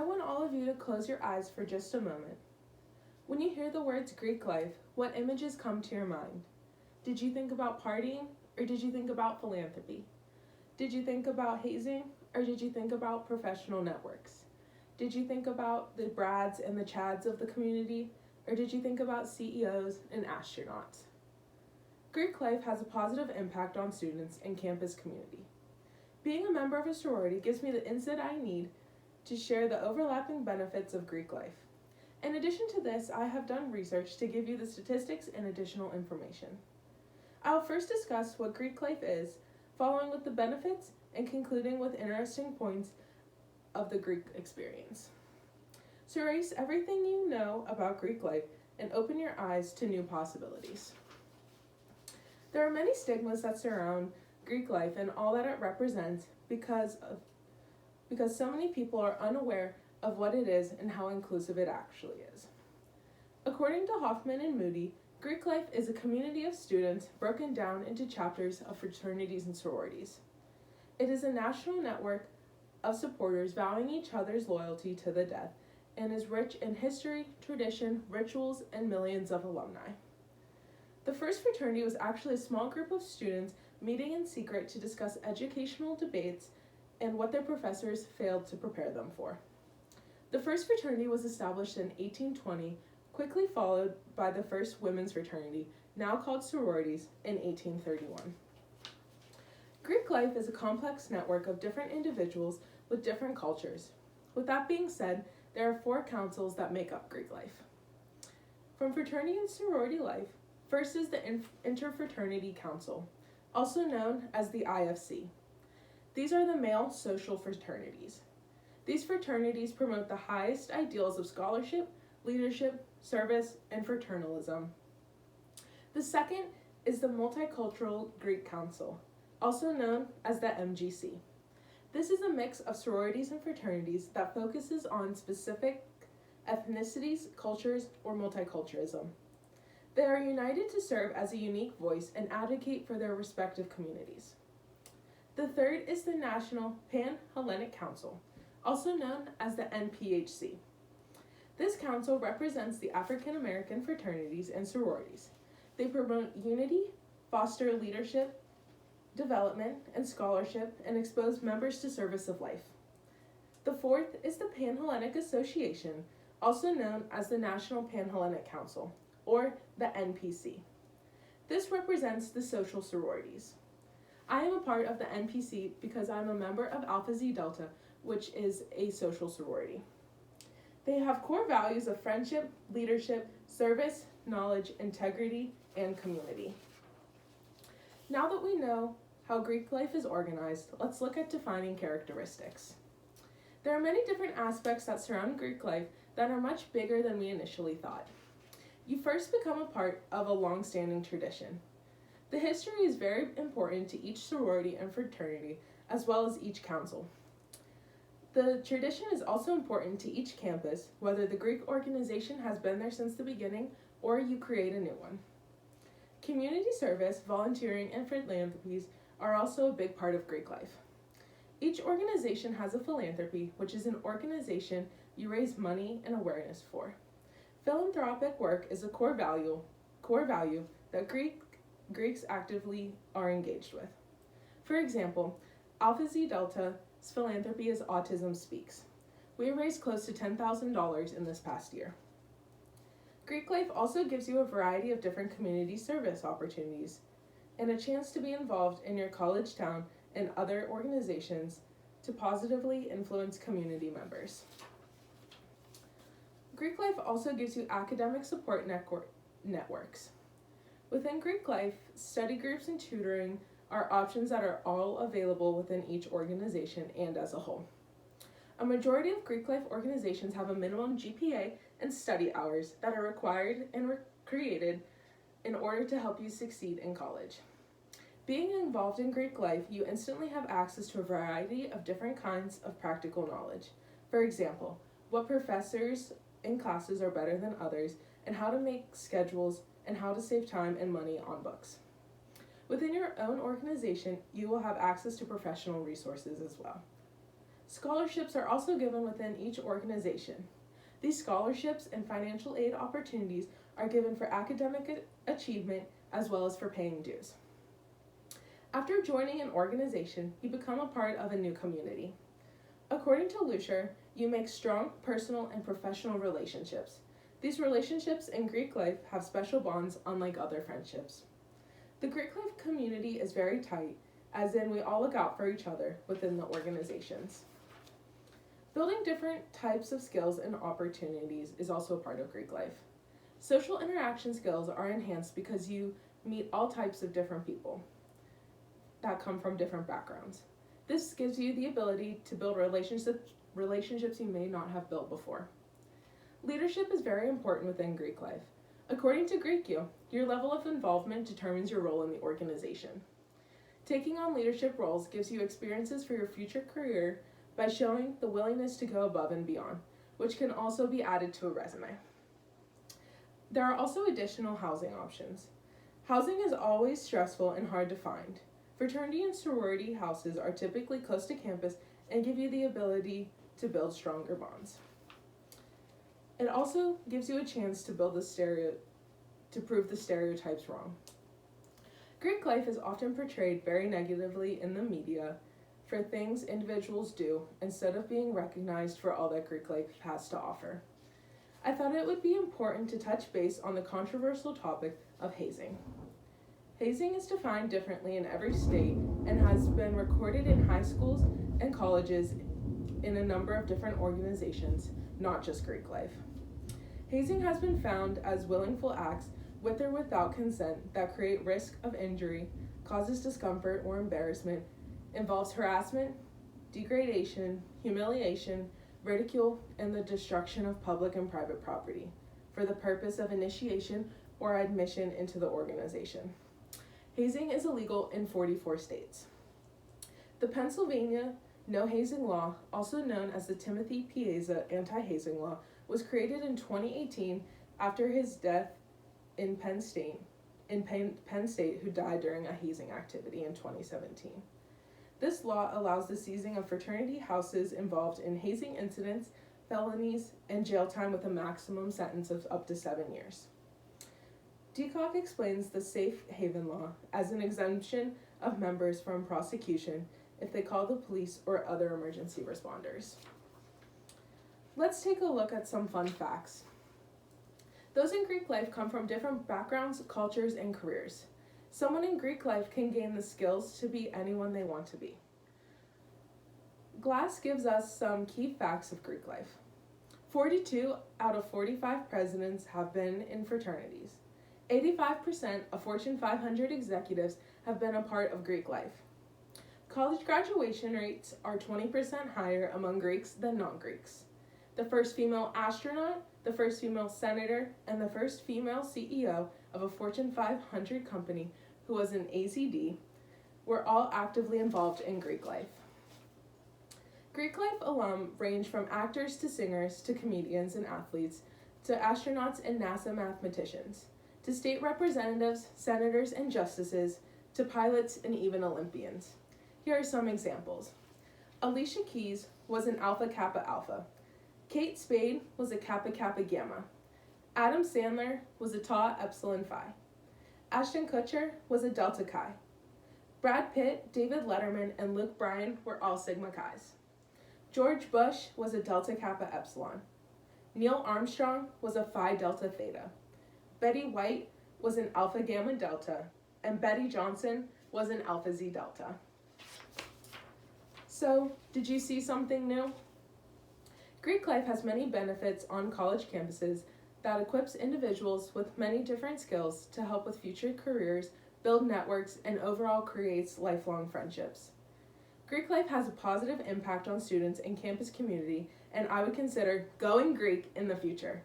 want all of you to close your eyes for just a moment. When you hear the words Greek life, what images come to your mind? Did you think about partying, or did you think about philanthropy? Did you think about hazing, or did you think about professional networks? Did you think about the Brads and the Chads of the community, or did you think about CEOs and astronauts? Greek life has a positive impact on students and campus community. Being a member of a sorority gives me the insight I need to share the overlapping benefits of Greek life. In addition to this, I have done research to give you the statistics and additional information. I will first discuss what Greek life is, following with the benefits, and concluding with interesting points of the Greek experience. So erase everything you know about Greek life and open your eyes to new possibilities. There are many stigmas that surround Greek life and all that it represents because so many people are unaware of what it is and how inclusive it actually is. According to Hoffman and Moody, Greek life is a community of students broken down into chapters of fraternities and sororities. It is a national network of supporters vowing each other's loyalty to the death and is rich in history, tradition, rituals, and millions of alumni. The first fraternity was actually a small group of students meeting in secret to discuss educational debates and what their professors failed to prepare them for. The first fraternity was established in 1820, quickly followed by the first women's fraternity, now called sororities, in 1831. Greek life is a complex network of different individuals with different cultures. With that being said, there are 4 councils that make up Greek life. From fraternity and sorority life, first is the Interfraternity Council, also known as the IFC. These are the male social fraternities. These fraternities promote the highest ideals of scholarship, leadership, service, and fraternalism. The second is the Multicultural Greek Council, also known as the MGC. This is a mix of sororities and fraternities that focuses on specific ethnicities, cultures, or multiculturalism. They are united to serve as a unique voice and advocate for their respective communities. The third is the National Pan-Hellenic Council, also known as the NPHC. This council represents the African American fraternities and sororities. They promote unity, foster leadership, development, and scholarship, and expose members to service of life. The fourth is the Pan-Hellenic Association, also known as the National Pan-Hellenic Council, or the NPC. This represents the social sororities. I am a part of the NPC because I'm a member of Alpha Xi Delta, which is a social sorority. They have core values of friendship, leadership, service, knowledge, integrity, and community. Now that we know how Greek life is organized, let's look at defining characteristics. There are many different aspects that surround Greek life that are much bigger than we initially thought. You first become a part of a long-standing tradition. The history is very important to each sorority and fraternity, as well as each council. The tradition is also important to each campus, whether the Greek organization has been there since the beginning or you create a new one. Community service, volunteering, and philanthropies are also a big part of Greek life. Each organization has a philanthropy, which is an organization you raise money and awareness for. Philanthropic work is a core value that Greeks actively are engaged with. For example, Alpha Xi Delta's philanthropy is Autism Speaks. We raised close to $10,000 in this past year. Greek life also gives you a variety of different community service opportunities and a chance to be involved in your college town and other organizations to positively influence community members. Greek life also gives you academic support networks. Within Greek life, study groups and tutoring are options that are all available within each organization and as a whole. A majority of Greek life organizations have a minimum GPA and study hours that are required and created in order to help you succeed in college. Being involved in Greek life, you instantly have access to a variety of different kinds of practical knowledge. For example, what professors in classes are better than others, and how to make schedules, and how to save time and money on books. Within your own organization, you will have access to professional resources as well. Scholarships are also given within each organization. These scholarships and financial aid opportunities are given for academic achievement as well as for paying dues. After joining an organization, you become a part of a new community. According to Lusher, you make strong personal and professional relationships. These relationships in Greek life have special bonds unlike other friendships. The Greek life community is very tight, as in we all look out for each other within the organizations. Building different types of skills and opportunities is also a part of Greek life. Social interaction skills are enhanced because you meet all types of different people that come from different backgrounds. This gives you the ability to build relationships you may not have built before. Leadership is very important within Greek life. According to GreekU, your level of involvement determines your role in the organization. Taking on leadership roles gives you experiences for your future career by showing the willingness to go above and beyond, which can also be added to a resume. There are also additional housing options. Housing is always stressful and hard to find. Fraternity and sorority houses are typically close to campus and give you the ability to build stronger bonds. It also gives you a chance to prove the stereotypes wrong. Greek life is often portrayed very negatively in the media for things individuals do instead of being recognized for all that Greek life has to offer. I thought it would be important to touch base on the controversial topic of hazing. Hazing is defined differently in every state and has been recorded in high schools and colleges in a number of different organizations, not just Greek life. Hazing has been found as willful acts with or without consent that create risk of injury, causes discomfort or embarrassment, involves harassment, degradation, humiliation, ridicule, and the destruction of public and private property for the purpose of initiation or admission into the organization. Hazing is illegal in 44 states. The Pennsylvania No Hazing Law, also known as the Timothy Piazza Anti-Hazing Law, was created in 2018 after his death in Penn State, who died during a hazing activity in 2017. This law allows the seizing of fraternity houses involved in hazing incidents, felonies, and jail time with a maximum sentence of up to 7 years. Deacock explains the Safe Haven Law as an exemption of members from prosecution if they call the police or other emergency responders. Let's take a look at some fun facts. Those in Greek life come from different backgrounds, cultures, and careers. Someone in Greek life can gain the skills to be anyone they want to be. Glass gives us some key facts of Greek life. 42 out of 45 presidents have been in fraternities. 85% of Fortune 500 executives have been a part of Greek life. College graduation rates are 20% higher among Greeks than non-Greeks. The first female astronaut, the first female senator, and the first female CEO of a Fortune 500 company who was an AZD were all actively involved in Greek life. Greek life alum range from actors to singers to comedians and athletes to astronauts and NASA mathematicians, to state representatives, senators, and justices, to pilots and even Olympians. Here are some examples. Alicia Keys was an Alpha Kappa Alpha. Kate Spade was a Kappa Kappa Gamma. Adam Sandler was a Tau Epsilon Phi. Ashton Kutcher was a Delta Chi. Brad Pitt, David Letterman, and Luke Bryan were all Sigma Chi's. George Bush was a Delta Kappa Epsilon. Neil Armstrong was a Phi Delta Theta. Betty White was an Alpha Gamma Delta, and Betty Johnson was an Alpha Z Delta. So, did you see something new? Greek life has many benefits on college campuses that equips individuals with many different skills to help with future careers, build networks, and overall creates lifelong friendships. Greek life has a positive impact on students and campus community, and I would consider going Greek in the future.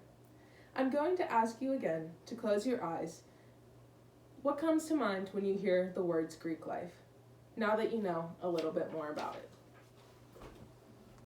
I'm going to ask you again to close your eyes. What comes to mind when you hear the words Greek life, now that you know a little bit more about it?